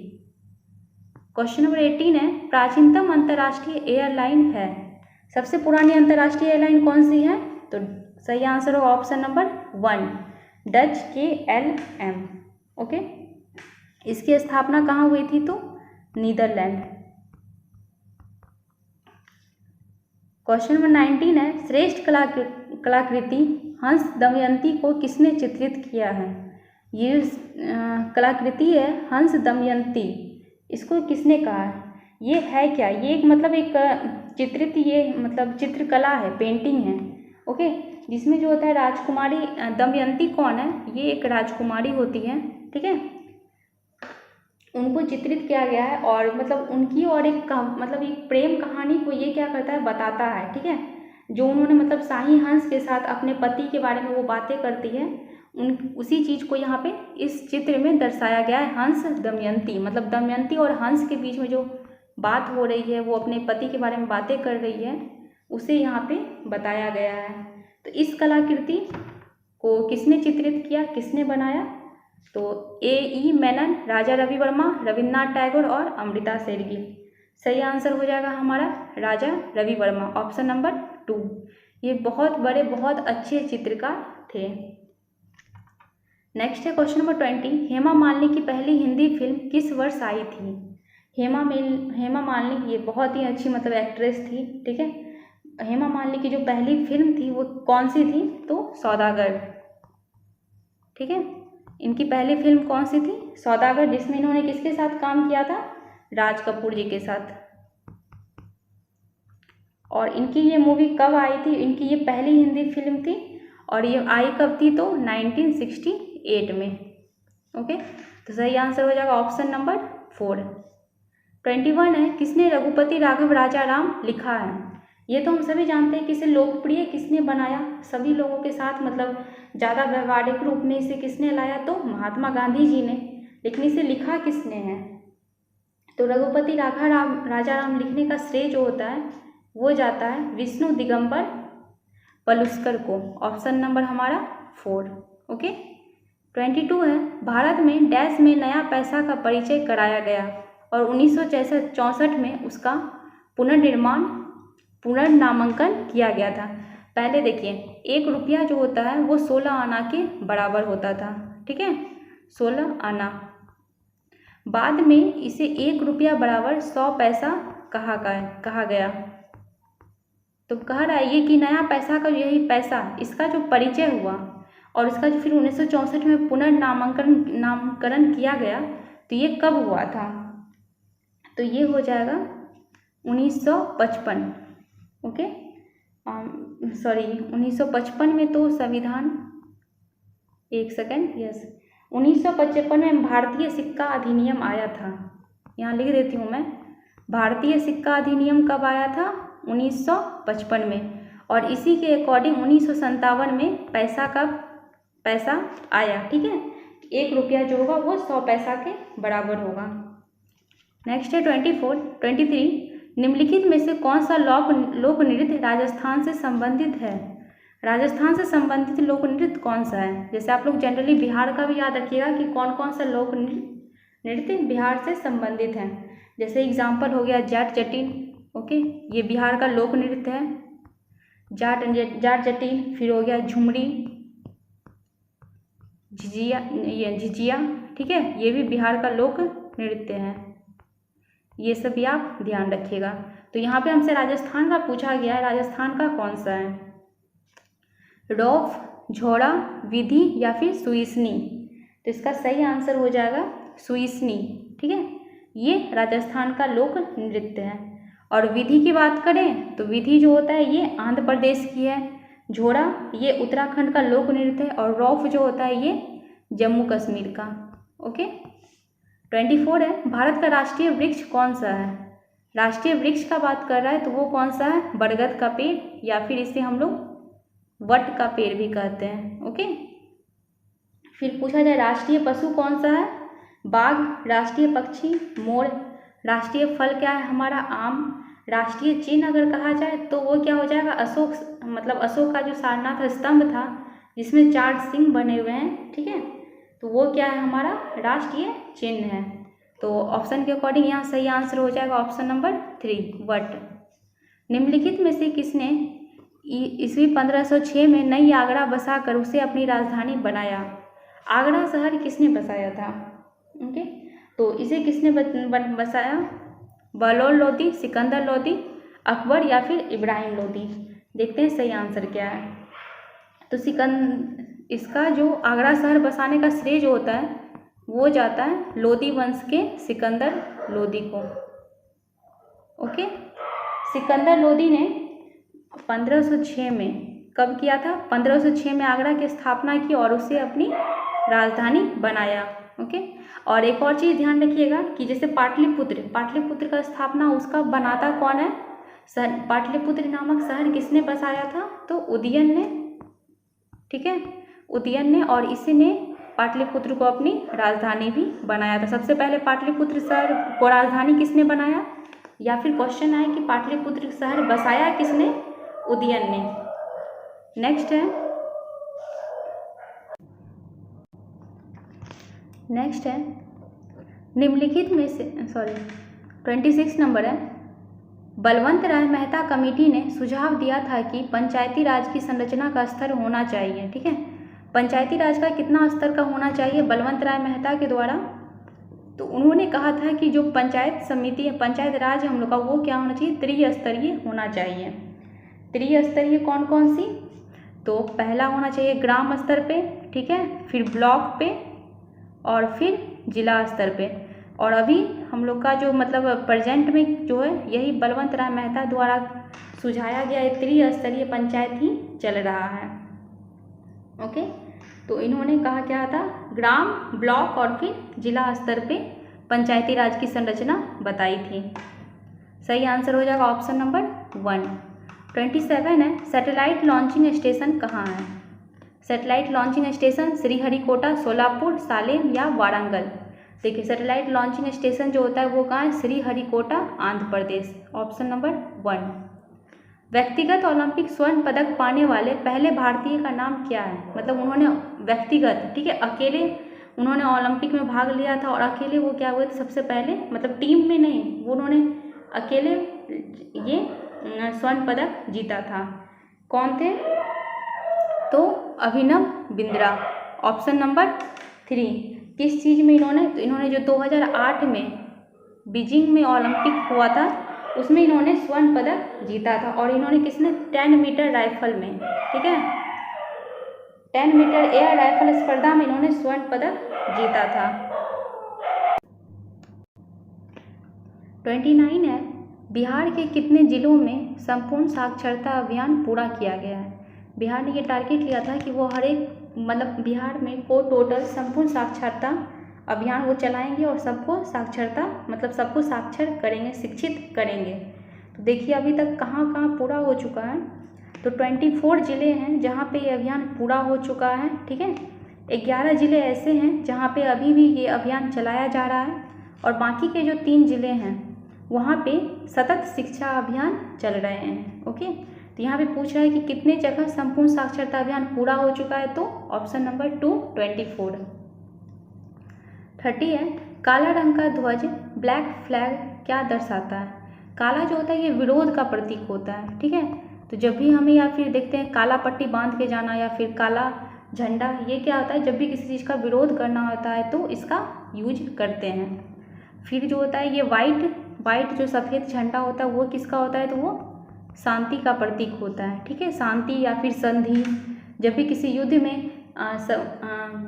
क्वेश्चन नंबर 18 है, प्राचीनतम अंतर्राष्ट्रीय एयरलाइन है। सबसे पुरानी अंतर्राष्ट्रीय एयरलाइन कौन सी है, तो सही आंसर होगा option number 1, Dutch KLM। Okay, इसकी स्थापना कहाँ हुई थी, तो नीदरलैंड। क्वेश्चन नंबर 19 है, श्रेष्ठ कलाकृति हंस दमयंती को किसने चित्रित किया है। ये कलाकृति है हंस दमयंती, इसको किसने कहा है, ये है क्या, ये एक मतलब एक चित्रित, ये मतलब चित्रकला है, पेंटिंग है। ओके, जिसमें जो होता है राजकुमारी, दमयंती कौन है, ये एक राजकुमारी होती है, ठीक है, उनको चित्रित किया गया है। और मतलब उनकी और एक मतलब एक प्रेम कहानी को ये क्या करता है, बताता है, ठीक है। जो उन्होंने मतलब शाही हंस के साथ अपने पति के बारे में वो बातें करती है, उसी चीज़ को यहाँ पे इस चित्र में दर्शाया गया है, हंस दमयंती। मतलब दमयंती और हंस के बीच में जो बात हो रही है, वो अपने पति के बारे में बातें कर रही है, उसे यहाँ पे बताया गया है। तो इस कलाकृति को किसने चित्रित किया, किसने बनाया, तो A.E. मेनन, राजा रवि वर्मा, रविन्द्रनाथ टैगोर और अमृता शेरगिल। सही आंसर हो जाएगा हमारा राजा रवि वर्मा, ऑप्शन नंबर 2। ये बहुत बड़े, बहुत अच्छे चित्रकार थे। नेक्स्ट है क्वेश्चन नंबर 20, हेमा मालिनी की पहली हिंदी फिल्म किस वर्ष आई थी। हेमा मालिनी ये बहुत ही अच्छी मतलब एक्ट्रेस थी, ठीक है। हेमा मालिनी की जो पहली फिल्म थी वो कौन सी थी, तो सौदागर, ठीक है। इनकी पहली फिल्म कौन सी थी, सौदागर, जिसमें इन्होंने किसके साथ काम किया था, राज कपूर जी के साथ। और इनकी ये मूवी कब आई थी, इनकी ये पहली हिंदी फिल्म थी, और ये आई कब थी, तो 1968 में। ओके, तो सही आंसर हो जाएगा ऑप्शन नंबर 4। 21 है, किसने रघुपति राघव राजा राम लिखा है। ये तो हम सभी जानते हैं कि इसे लोकप्रिय किसने बनाया, सभी लोगों के साथ मतलब ज़्यादा व्यवहारिक रूप में इसे किसने लाया, तो महात्मा गांधी जी ने। लेकिन इसे लिखा किसने है, तो रघुपति राजा राम लिखने का श्रेय जो होता है वो जाता है विष्णु दिगंबर पलुस्कर को, ऑप्शन नंबर हमारा 4। ओके, 22 है, भारत में डैश में नया पैसा का परिचय कराया गया और 1964 में उसका पुनर्नामांकन किया गया था। पहले देखिए, 1 रुपया जो होता है वो 16 आना के बराबर होता था, ठीक है, 16 आना। बाद में इसे 1 रुपया बराबर 100 पैसा कहा गया। तो कह रहा है ये कि नया पैसा का यही पैसा, इसका जो परिचय हुआ और इसका जो फिर 1964 में नामकरण किया गया, तो ये कब हुआ था, तो ये हो जाएगा 1955। ओके, सॉरी 1955 में तो संविधान, 1955 में भारतीय सिक्का अधिनियम आया था। यहाँ लिख देती हूँ मैं, भारतीय सिक्का अधिनियम कब आया था, 1955 में। और इसी के अकॉर्डिंग 1957 में पैसा आया, ठीक है। 1 रुपया जो होगा वो 100 पैसा के बराबर होगा। नेक्स्ट है 23, निम्नलिखित में से कौन सा लोक नृत्य राजस्थान से संबंधित है। राजस्थान से संबंधित लोक नृत्य कौन सा है। जैसे आप लोग जनरली बिहार का भी याद रखिएगा कि कौन कौन सा लोक नृत्य बिहार से संबंधित है। जैसे एग्जाम्पल हो गया जाट जटिन, ओके, ये बिहार का लोक नृत्य है, जाट जटिन। फिर हो गया झुमरी, झिझिया, ठीक है, ये भी बिहार का लोक नृत्य है। ये सब भी आप ध्यान रखिएगा। तो यहाँ पे हमसे राजस्थान का पूछा गया है, राजस्थान का कौन सा है, रौफ, झोड़ा, विधि या फिर सुईसनी। तो इसका सही आंसर हो जाएगा सुईसनी, ठीक है, ये राजस्थान का लोक नृत्य है। और विधि की बात करें तो विधि जो होता है ये आंध्र प्रदेश की है, झोड़ा ये उत्तराखंड का लोक नृत्य है, और रौफ जो होता है ये जम्मू कश्मीर का। ओके, 24 है, भारत का राष्ट्रीय वृक्ष कौन सा है। राष्ट्रीय वृक्ष का बात कर रहा है तो वो कौन सा है, बरगद का पेड़, या फिर इसे हम लोग वट का पेड़ भी कहते हैं। ओके, फिर पूछा जाए राष्ट्रीय पशु कौन सा है, बाघ, राष्ट्रीय पक्षी मोर, राष्ट्रीय फल क्या है हमारा? आम। राष्ट्रीय चिन्ह अगर कहा जाए तो वो क्या हो जाएगा? अशोक, मतलब अशोक का जो सारनाथ स्तंभ था जिसमें 4 सिंह बने हुए हैं, ठीक है, तो वो क्या है हमारा? राष्ट्रीय चिन्ह है। तो ऑप्शन के अकॉर्डिंग यहाँ सही आंसर हो जाएगा ऑप्शन नंबर 3 वट। निम्नलिखित में से किसने ईस्वी 1506 में नई आगरा बसाकर उसे अपनी राजधानी बनाया? आगरा शहर किसने बसाया था? ओके, तो इसे किसने बसाया? बहलोल लोदी, सिकंदर लोदी, अकबर या फिर इब्राहिम लोदी? देखते हैं सही आंसर क्या है। तो इसका जो आगरा शहर बसाने का श्रेय जो होता है वो जाता है लोदी वंश के सिकंदर लोदी को। ओके, सिकंदर लोदी ने 1506 में कब किया था? 1506 में आगरा की स्थापना की और उसे अपनी राजधानी बनाया। ओके, और एक और चीज़ ध्यान रखिएगा कि जैसे पाटलिपुत्र का स्थापना उसका बनाता कौन है? पाटलिपुत्र नामक शहर किसने बसाया था? तो उदयन ने, ठीक है, उदयन ने, और इसी ने पाटलिपुत्र को अपनी राजधानी भी बनाया था। सबसे पहले पाटलिपुत्र शहर को राजधानी किसने बनाया? या फिर क्वेश्चन आए कि पाटलिपुत्र शहर बसाया किसने? उदयन ने। नेक्स्ट है निम्नलिखित में से 26 नंबर है। बलवंत राय मेहता कमेटी ने सुझाव दिया था कि पंचायती राज की संरचना का स्तर होना चाहिए, ठीक है, पंचायती राज का कितना स्तर का होना चाहिए बलवंत राय मेहता के द्वारा? तो उन्होंने कहा था कि जो पंचायत समिति है, पंचायत राज हम लोग का, वो क्या होना चाहिए? त्रिस्तरीय होना चाहिए। त्रिस्तरीय कौन कौन सी? तो पहला होना चाहिए ग्राम स्तर पे, ठीक है, फिर ब्लॉक पे और फिर जिला स्तर पे। और अभी हम लोग का जो मतलब प्रेजेंट में जो है यही बलवंत राय मेहता द्वारा सुझाया गया एक त्रिस्तरीय पंचायत ही चल रहा है। ओके, तो इन्होंने कहा क्या था? ग्राम, ब्लॉक और फिर जिला स्तर पे पंचायती राज की संरचना बताई थी। सही आंसर हो जाएगा ऑप्शन नंबर 1। 27 है सैटेलाइट लॉन्चिंग स्टेशन कहाँ है? Satellite launching station Sriharikota, Solapur, Salem या वारंगल? देखिए सैटेलाइट लॉन्चिंग स्टेशन जो होता है वो कहाँ है? श्रीहरिकोटा, आंध्र प्रदेश। Option number 1। व्यक्तिगत ओलंपिक स्वर्ण पदक पाने वाले पहले भारतीय का नाम क्या है? मतलब उन्होंने व्यक्तिगत, ठीक है, अकेले उन्होंने ओलंपिक में भाग लिया था और अकेले वो क्या हुए थे सबसे पहले, मतलब टीम में नहीं, वो उन्होंने अकेले ये स्वर्ण पदक जीता था। कौन थे? तो अभिनव बिंद्रा। Option number 3। किस चीज़ में इन्होंने? तो इन्होंने जो 2008 में बीजिंग में ओलंपिक हुआ था उसमें इन्होंने स्वर्ण पदक जीता था। और इन्होंने किसने? 10 मीटर राइफल में, ठीक है, 10 मीटर एयर राइफल स्पर्धा में इन्होंने स्वर्ण पदक जीता था। 29 है बिहार के कितने जिलों में संपूर्ण साक्षरता अभियान पूरा किया गया है? बिहार ने ये टारगेट लिया था कि वो हर एक मतलब बिहार में को टोटल संपूर्ण साक्षरता अभियान वो चलाएंगे और सबको साक्षरता मतलब सबको साक्षर करेंगे, शिक्षित करेंगे। तो देखिए अभी तक कहाँ कहाँ पूरा हो चुका है। तो 24 ज़िले हैं जहाँ पे ये अभियान पूरा हो चुका है, ठीक है। 11 ज़िले ऐसे हैं जहाँ पे अभी भी ये अभियान चलाया जा रहा है और बाकी के जो 3 ज़िले हैं वहाँ पे सतत शिक्षा अभियान चल रहे हैं। ओके, तो यहाँ पे पूछ रहा है कि कितने जगह संपूर्ण साक्षरता अभियान पूरा हो चुका है? तो ऑप्शन नंबर 2 24। 30 है काला रंग का ध्वज ब्लैक फ्लैग क्या दर्शाता है? काला जो होता है ये विरोध का प्रतीक होता है, ठीक है। तो जब भी हमें या फिर देखते हैं काला पट्टी बांध के जाना या फिर काला झंडा, ये क्या होता है? जब भी किसी चीज़ का विरोध करना होता है तो इसका यूज करते हैं। फिर जो होता है ये वाइट जो सफ़ेद झंडा होता है वो किसका होता है? तो वो शांति का प्रतीक होता है, ठीक है, शांति या फिर संधि। जब भी किसी युद्ध में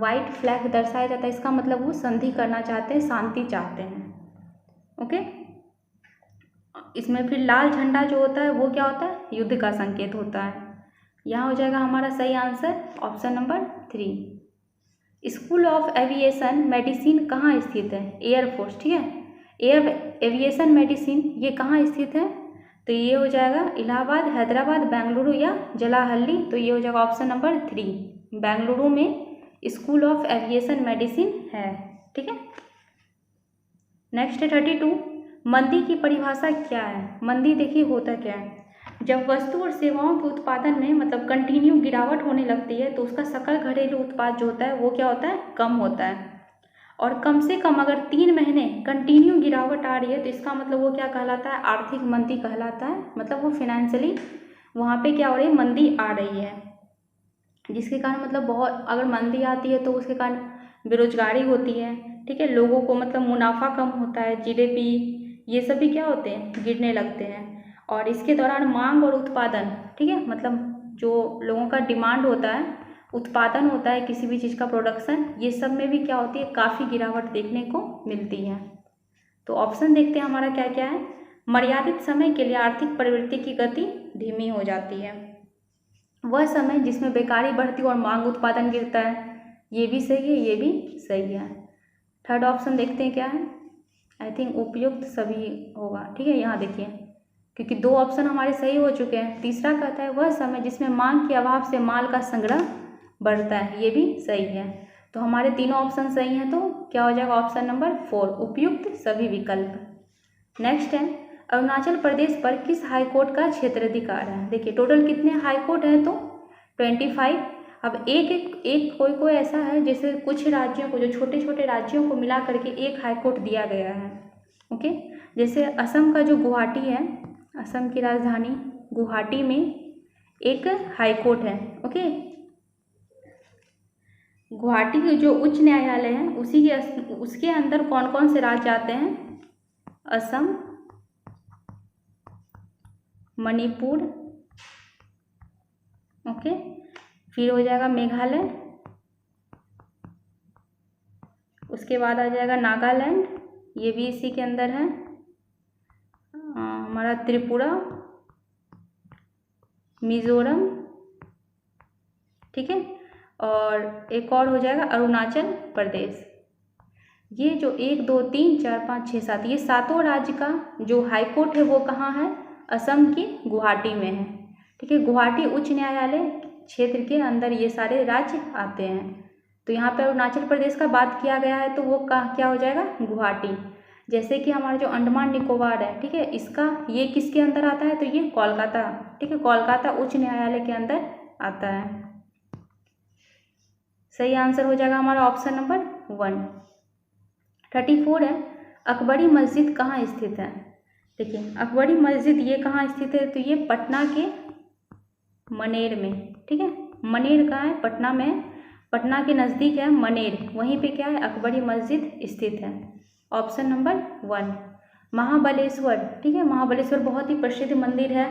वाइट फ्लैग दर्शाया जाता है इसका मतलब वो संधि करना चाहते हैं, शांति चाहते हैं। ओके, इसमें फिर लाल झंडा जो होता है वो क्या होता है? युद्ध का संकेत होता है। यहाँ हो जाएगा हमारा सही answer option number 3। School of aviation medicine कहाँ स्थित है? एयरफोर्स, ठीक है, एविएशन मेडिसिन ये कहाँ स्थित है? तो ये हो जाएगा इलाहाबाद, हैदराबाद, बेंगलुरु या जलाहल्ली। तो ये हो जाएगा ऑप्शन नंबर 3, बेंगलुरु में स्कूल ऑफ एविएशन मेडिसिन है, ठीक है। नेक्स्ट है 32 मंदी की परिभाषा क्या है? मंदी देखिए होता क्या है, जब वस्तु और सेवाओं के उत्पादन में मतलब कंटिन्यू गिरावट होने लगती है तो उसका सकल घरेलू उत्पाद जो होता है वो क्या होता है? कम होता है। और कम से कम अगर 3 महीने कंटिन्यू गिरावट आ रही है तो इसका मतलब वो क्या कहलाता है? आर्थिक मंदी कहलाता है। मतलब वो फिनेंशियली वहाँ पे क्या हो रही है? मंदी आ रही है, जिसके कारण मतलब बहुत अगर मंदी आती है तो उसके कारण बेरोजगारी होती है, ठीक है, लोगों को मतलब मुनाफा कम होता है, जीडीपी ये सब भी क्या होते हैं? गिरने लगते हैं। और इसके दौरान मांग और उत्पादन, ठीक है, मतलब जो लोगों का डिमांड होता है, उत्पादन होता है किसी भी चीज़ का प्रोडक्शन, ये सब में भी क्या होती है? काफ़ी गिरावट देखने को मिलती है। तो ऑप्शन देखते हैं हमारा क्या क्या है। मर्यादित समय के लिए आर्थिक प्रवृत्ति की गति धीमी हो जाती है, वह समय जिसमें बेकारी बढ़ती और मांग उत्पादन गिरता है, ये भी सही है, ये भी सही है। थर्ड ऑप्शन देखते हैं क्या है। आई थिंक उपयुक्त सभी होगा, ठीक है, यहाँ देखिए क्योंकि 2 ऑप्शन हमारे सही हो चुके हैं। तीसरा कहता है वह समय जिसमें मांग के अभाव से माल का संग्रह बढ़ता है, ये भी सही है। तो हमारे तीनों ऑप्शन सही हैं, तो क्या हो जाएगा? ऑप्शन नंबर 4 उपयुक्त सभी विकल्प। नेक्स्ट है अरुणाचल प्रदेश पर किस हाईकोर्ट का क्षेत्राधिकार है? देखिए टोटल कितने हाईकोर्ट हैं? तो 25। अब एक कोई ऐसा है जैसे कुछ राज्यों को, जो छोटे छोटे राज्यों को मिला करके एक हाईकोर्ट दिया गया है। ओके, जैसे असम का जो गुवाहाटी है, असम की राजधानी गुवाहाटी में एक हाईकोर्ट है। ओके, गुवाहाटी के जो उच्च न्यायालय है उसके अंदर कौन कौन से राज्य आते हैं? असम, मणिपुर, ओके, फिर हो जाएगा मेघालय, उसके बाद आ जाएगा नागालैंड, ये भी इसी के अंदर है, हमारा त्रिपुरा, मिजोरम, ठीक है, और एक और हो जाएगा अरुणाचल प्रदेश। ये जो 1 2 3 4 5 6 7 ये सातों राज्य का जो हाईकोर्ट है वो कहाँ है? असम की गुवाहाटी में है, ठीक है। गुवाहाटी उच्च न्यायालय क्षेत्र के अंदर ये सारे राज्य आते हैं। तो यहाँ पे अरुणाचल प्रदेश का बात किया गया है तो वो क्या हो जाएगा? गुवाहाटी। जैसे कि हमारा जो अंडमान निकोबार है, ठीक है, इसका ये किसके अंदर आता है? तो ये कोलकाता, ठीक है, कोलकाता उच्च न्यायालय के अंदर आता है। सही आंसर हो जाएगा हमारा ऑप्शन नंबर 1। 34 है अकबरी मस्जिद कहाँ स्थित है? देखिए अकबरी मस्जिद ये कहाँ स्थित है? तो ये पटना के मनेर में, ठीक है। मनेर कहाँ है? पटना में, पटना के नज़दीक है मनेर, वहीं पे क्या है? अकबरी मस्जिद स्थित है। Option number 1। महाबलेश्वर, ठीक है, महाबलेश्वर बहुत ही प्रसिद्ध मंदिर है।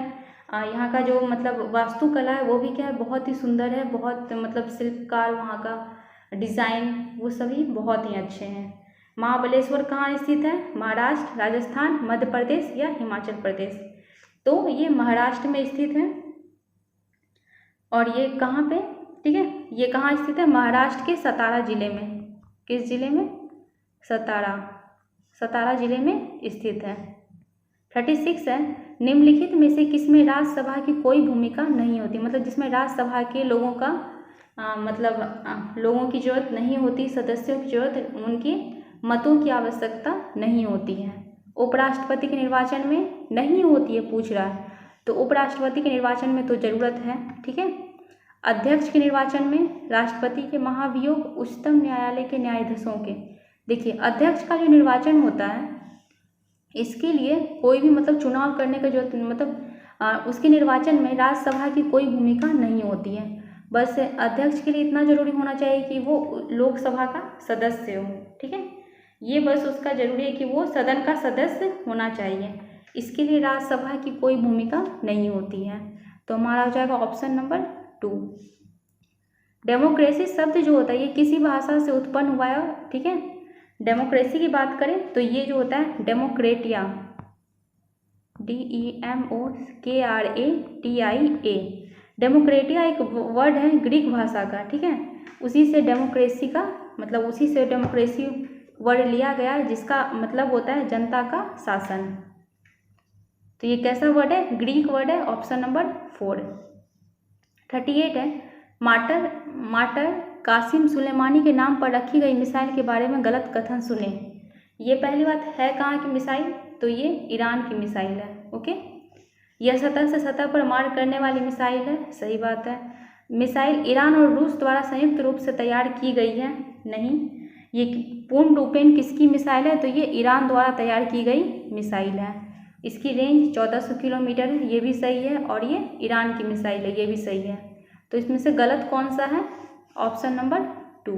यहाँ का जो मतलब वास्तुकला है वो भी क्या है? बहुत ही सुंदर है, बहुत मतलब शिल्पकार वहाँ का डिज़ाइन वो सभी बहुत ही अच्छे हैं। महाबलेश्वर कहाँ स्थित है? महाराष्ट्र, राजस्थान, मध्य प्रदेश या हिमाचल प्रदेश? तो ये महाराष्ट्र में स्थित है। और ये कहाँ पे, ठीक है, ये कहाँ स्थित है? महाराष्ट्र के सतारा जिले में। किस जिले में? सतारा, सतारा जिले में स्थित है। 36 है निम्नलिखित में से किसमें राज्यसभा की कोई भूमिका नहीं होती? मतलब जिसमें राज्यसभा के लोगों का लोगों की जरूरत नहीं होती, सदस्यों की जरूरत, उनके मतों की आवश्यकता नहीं होती है। उपराष्ट्रपति के निर्वाचन में नहीं होती है, पूछ रहा है, तो उपराष्ट्रपति के निर्वाचन में तो जरूरत है, ठीक है। अध्यक्ष के निर्वाचन में राष्ट्रपति के महाभियोग उच्चतम न्यायालय के न्यायाधीशों के, देखिए अध्यक्ष का जो निर्वाचन होता है इसके लिए कोई भी मतलब चुनाव करने का जो मतलब उसके निर्वाचन में राज्यसभा की कोई भूमिका नहीं होती है। बस अध्यक्ष के लिए इतना जरूरी होना चाहिए कि वो लोकसभा का सदस्य हो, ठीक है, ये बस उसका जरूरी है कि वो सदन का सदस्य होना चाहिए। इसके लिए राज्यसभा की कोई भूमिका नहीं होती है। तो हमारा हो जाएगा ऑप्शन नंबर 2। डेमोक्रेसी शब्द जो होता है ये किसी भाषा से उत्पन्न हुआ है, ठीक है। डेमोक्रेसी की बात करें तो ये जो होता है डेमोक्रेटिया, DEMOKRATIA, डेमोक्रेटिया एक वर्ड है ग्रीक भाषा का, ठीक है, उसी से डेमोक्रेसी का मतलब उसी से डेमोक्रेसी वर्ड लिया गया है जिसका मतलब होता है जनता का शासन। तो ये कैसा वर्ड है? ग्रीक वर्ड है। Option number 4। 38 है मार्टर कासिम सुलेमानी के नाम पर रखी गई मिसाइल के बारे में गलत कथन सुने। ये पहली बात है कहाँ की मिसाइल? तो ये ईरान की मिसाइल है। ओके, यह सतह से सतह पर मार करने वाली मिसाइल है, सही बात है। मिसाइल ईरान और रूस द्वारा संयुक्त रूप से तैयार की गई है, नहीं। ये पूर्ण रूपेण किसकी मिसाइल है, तो ये ईरान द्वारा तैयार की गई मिसाइल है। इसकी रेंज 1400 किलोमीटर है, ये भी सही है, और ये ईरान की मिसाइल है, ये भी सही है। तो इसमें से गलत कौन सा है, ऑप्शन नंबर 2।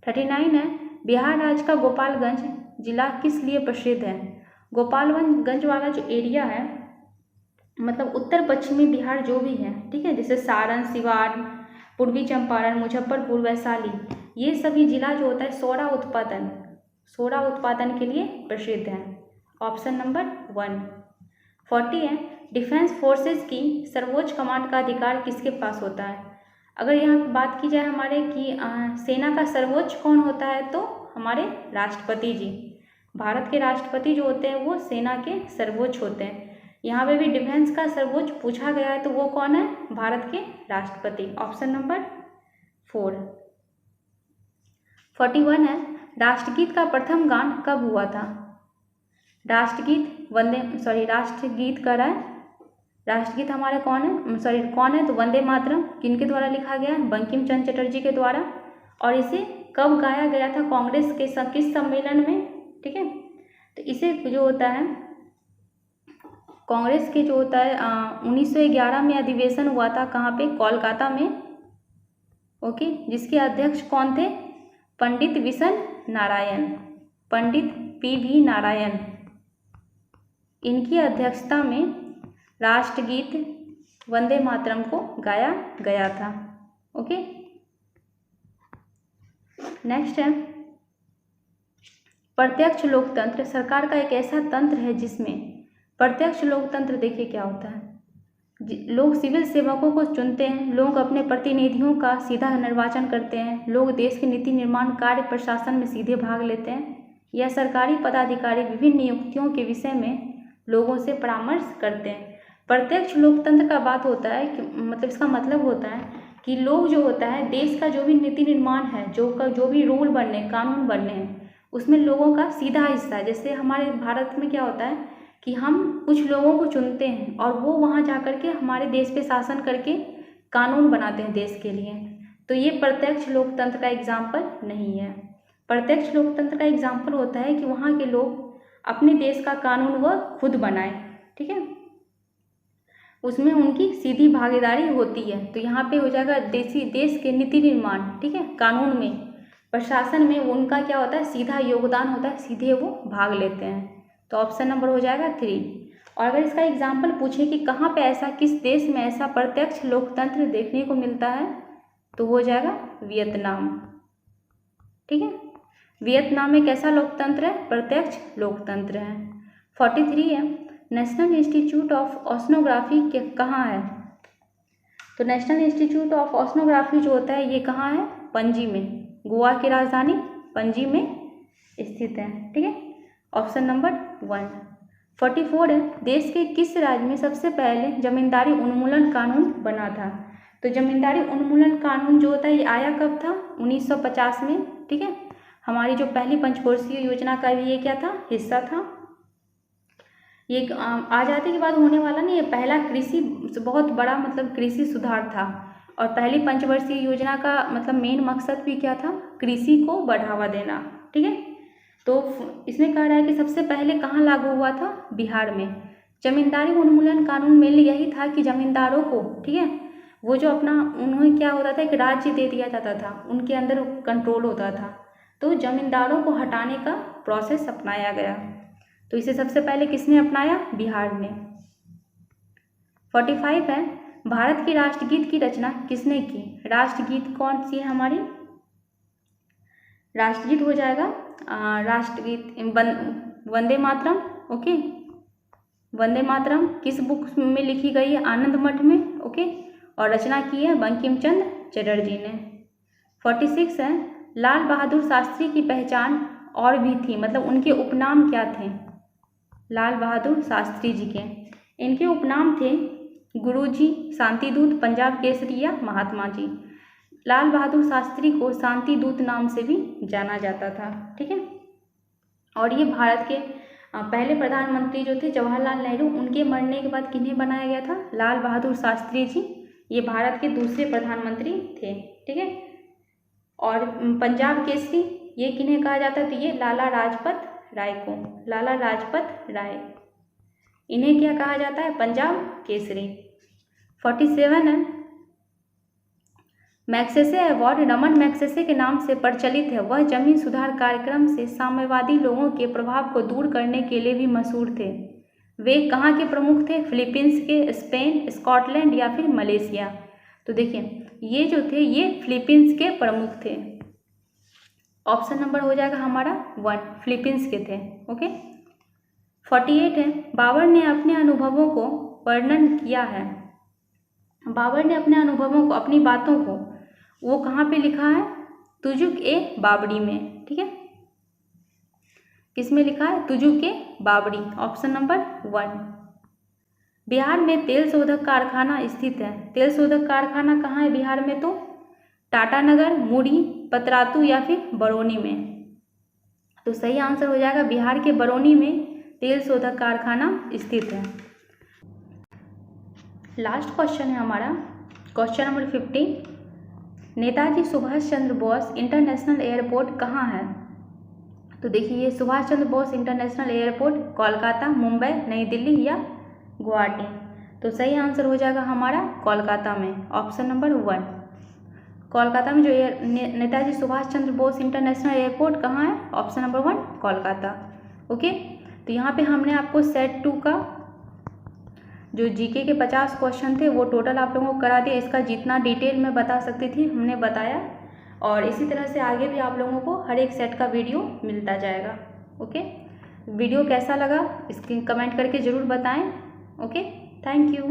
39 है, बिहार राज्य का गोपालगंज जिला किस लिए प्रसिद्ध है। गोपालगंज वाला जो एरिया है, मतलब उत्तर पश्चिमी बिहार जो भी है, ठीक है, जैसे सारण, सिवान, पूर्वी चंपारण, मुजफ्फरपुर, वैशाली, ये सभी जिला जो होता है सोडा उत्पादन के लिए प्रसिद्ध है। Option number 1। 40 है, डिफेंस फोर्सेस की सर्वोच्च कमांड का अधिकार किसके पास होता है। अगर यहाँ बात की जाए हमारे कि सेना का सर्वोच्च कौन होता है, तो हमारे राष्ट्रपति जी, भारत के राष्ट्रपति जो होते हैं वो सेना के सर्वोच्च होते हैं। यहाँ पे भी डिफेंस का सर्वोच्च पूछा गया है, तो वो कौन है, भारत के राष्ट्रपति। Option number 4। 41 है, राष्ट्रगीत का प्रथम गान कब हुआ था। राष्ट्रगीत कर रहा है, राष्ट्रगीत हमारे कौन है, तो वंदे मातरम किनके द्वारा लिखा गया है, बंकिम चंद्र चटर्जी के द्वारा। और इसे कब गाया गया था, कांग्रेस के किस सम्मेलन में, ठीक है। तो इसे जो होता है कांग्रेस के जो होता है 1911 में अधिवेशन हुआ था, कहाँ पे, कोलकाता में। ओके, जिसके अध्यक्ष कौन थे, पंडित PV नारायण, इनकी अध्यक्षता में राष्ट्रगीत वंदे मातरम को गाया गया था। ओके, नेक्स्ट है, प्रत्यक्ष लोकतंत्र सरकार का एक ऐसा तंत्र है जिसमें, प्रत्यक्ष लोकतंत्र देखिए क्या होता है, लोग सिविल सेवकों को चुनते हैं, लोग अपने प्रतिनिधियों का सीधा निर्वाचन करते हैं, लोग देश के नीति निर्माण कार्य प्रशासन में सीधे भाग लेते हैं, या सरकारी पदाधिकारी विभिन्न नियुक्तियों के विषय में लोगों से परामर्श करते हैं। प्रत्यक्ष लोकतंत्र का बात होता है कि मतलब इसका मतलब होता है कि लोग जो होता है देश का जो भी नीति निर्माण है, जो भी रूल बनने, कानून बनने हैं, उसमें लोगों का सीधा हिस्सा है। जैसे हमारे भारत में क्या होता है कि हम कुछ लोगों को चुनते हैं और वो वहाँ जा कर के हमारे देश पे शासन करके कानून बनाते हैं देश के लिए। तो ये प्रत्यक्ष लोकतंत्र का एग्जाम्पल नहीं है। प्रत्यक्ष लोकतंत्र का एग्जाम्पल होता है कि वहाँ के लोग अपने देश का कानून वह खुद बनाएं, ठीक है, उसमें उनकी सीधी भागीदारी होती है। तो यहाँ पे हो जाएगा देश के नीति निर्माण, ठीक है, कानून में, प्रशासन में उनका क्या होता है, सीधा योगदान होता है, सीधे वो भाग लेते हैं। तो ऑप्शन नंबर हो जाएगा 3। और अगर इसका एग्जाम्पल पूछे कि कहाँ पे ऐसा, किस देश में ऐसा प्रत्यक्ष लोकतंत्र देखने को मिलता है, तो हो जाएगा वियतनाम, ठीक है। वियतनाम में कैसा लोकतंत्र है, प्रत्यक्ष लोकतंत्र है। 43 है, नेशनल इंस्टीट्यूट ऑफ ओशनोग्राफी के कहाँ है। तो नेशनल इंस्टीट्यूट ऑफ ओशनोग्राफी जो होता है ये कहाँ है, पणजी में, गोवा की राजधानी पणजी में स्थित है, ठीक है। Option number 1। 44 है, देश के किस राज्य में सबसे पहले जमींदारी उन्मूलन कानून बना था। तो जमींदारी उन्मूलन कानून जो होता है ये आया कब था, 1950 में, ठीक है। हमारी जो पहली पंचवर्षीय योजना का भी ये क्या था, हिस्सा था। ये आज़ादी के बाद होने वाला नहीं, ये पहला कृषि बहुत बड़ा मतलब कृषि सुधार था। और पहली पंचवर्षीय योजना का मतलब मेन मकसद भी क्या था, कृषि को बढ़ावा देना, ठीक है। तो इसमें कह रहा है कि सबसे पहले कहाँ लागू हुआ था, बिहार में। जमींदारी उन्मूलन कानून में यही था कि जमींदारों को, ठीक है, वो जो अपना उन्हें क्या होता था, एक राज्य दे दिया जाता था, उनके अंदर कंट्रोल होता था, तो जमींदारों को हटाने का प्रोसेस अपनाया गया। तो इसे सबसे पहले किसने अपनाया, बिहार ने। 45 है, भारत की राष्ट्रगीत की रचना किसने की। राष्ट्रगीत कौन सी है हमारी, राष्ट्रगीत हो जाएगा राष्ट्रगीत वंदे मातरम। ओके, वंदे मातरम किस बुक में लिखी गई है, आनंद मठ में। ओके, और रचना की है बंकिम चंद्र चटर्जी ने। 46 है, लाल बहादुर शास्त्री की पहचान और भी थी, मतलब उनके उपनाम क्या थे, लाल बहादुर शास्त्री जी के। इनके उपनाम थे गुरुजी, शांतिदूत, पंजाब केसरी या महात्मा जी। लाल बहादुर शास्त्री को शांतिदूत नाम से भी जाना जाता था, ठीक है। और ये भारत के पहले प्रधानमंत्री जो थे जवाहरलाल नेहरू, उनके मरने के बाद किन्हें बनाया गया था? लाल बहादुर शास्त्री जी, ये भारत के दूसरे प्रधानमंत्री थे। ठीक है। और पंजाब केसरी ये किन्हें कहा जाता है? तो ये लाला लाजपत राय को, लाला लाजपत राय, इन्हें क्या कहा जाता है? पंजाब केसरी। 47 है, मैग्सेसे अवार्ड रमन मैग्सेसे के नाम से प्रचलित है। वह जमीन सुधार कार्यक्रम से साम्यवादी लोगों के प्रभाव को दूर करने के लिए भी मशहूर थे। वे कहाँ के प्रमुख थे? फिलीपींस के, स्पेन, स्कॉटलैंड या फिर मलेशिया? तो देखिए ये जो थे ये फिलीपींस के प्रमुख थे। ऑप्शन नंबर हो जाएगा हमारा 1, फिलीपींस के थे। ओके। 48 है, बाबर ने अपने अनुभवों को वर्णन किया है। बाबर ने अपने अनुभवों को, अपनी बातों को वो कहाँ पे लिखा है? तुजुक-ए-बाबरी में। ठीक है। किसमें लिखा है? तुजुक-ए-बाबरी। Option number 1। बिहार में तेल शोधक कारखाना स्थित है। तेल शोधक कारखाना कहाँ है बिहार में? तो टाटानगर, मुरी, पतरातू या फिर बरौनी में? तो सही आंसर हो जाएगा बिहार के बरौनी में तेल शोधक कारखाना स्थित है। लास्ट क्वेश्चन है हमारा, question number 50। Netaji Subhash Chandra Bose international airport कहाँ है? तो देखिए ये सुभाष चंद्र बोस इंटरनेशनल एयरपोर्ट कोलकाता, मुंबई, नई दिल्ली या गुवाहाटी? तो सही आंसर हो जाएगा हमारा कोलकाता में। ऑप्शन नंबर 1, कोलकाता में जो नेताजी सुभाष चंद्र बोस इंटरनेशनल एयरपोर्ट कहाँ है? Option number 1 Kolkata. ओके। तो यहाँ पे हमने आपको सेट 2 का जो जीके के 50 क्वेश्चन थे वो टोटल आप लोगों को करा दिया। इसका जितना डिटेल में बता सकती थी हमने बताया, और इसी तरह से आगे भी आप लोगों को हर एक सेट का वीडियो मिलता जाएगा। ओके। वीडियो कैसा लगा इसके कमेंट करके ज़रूर बताएं। Okay, thank you.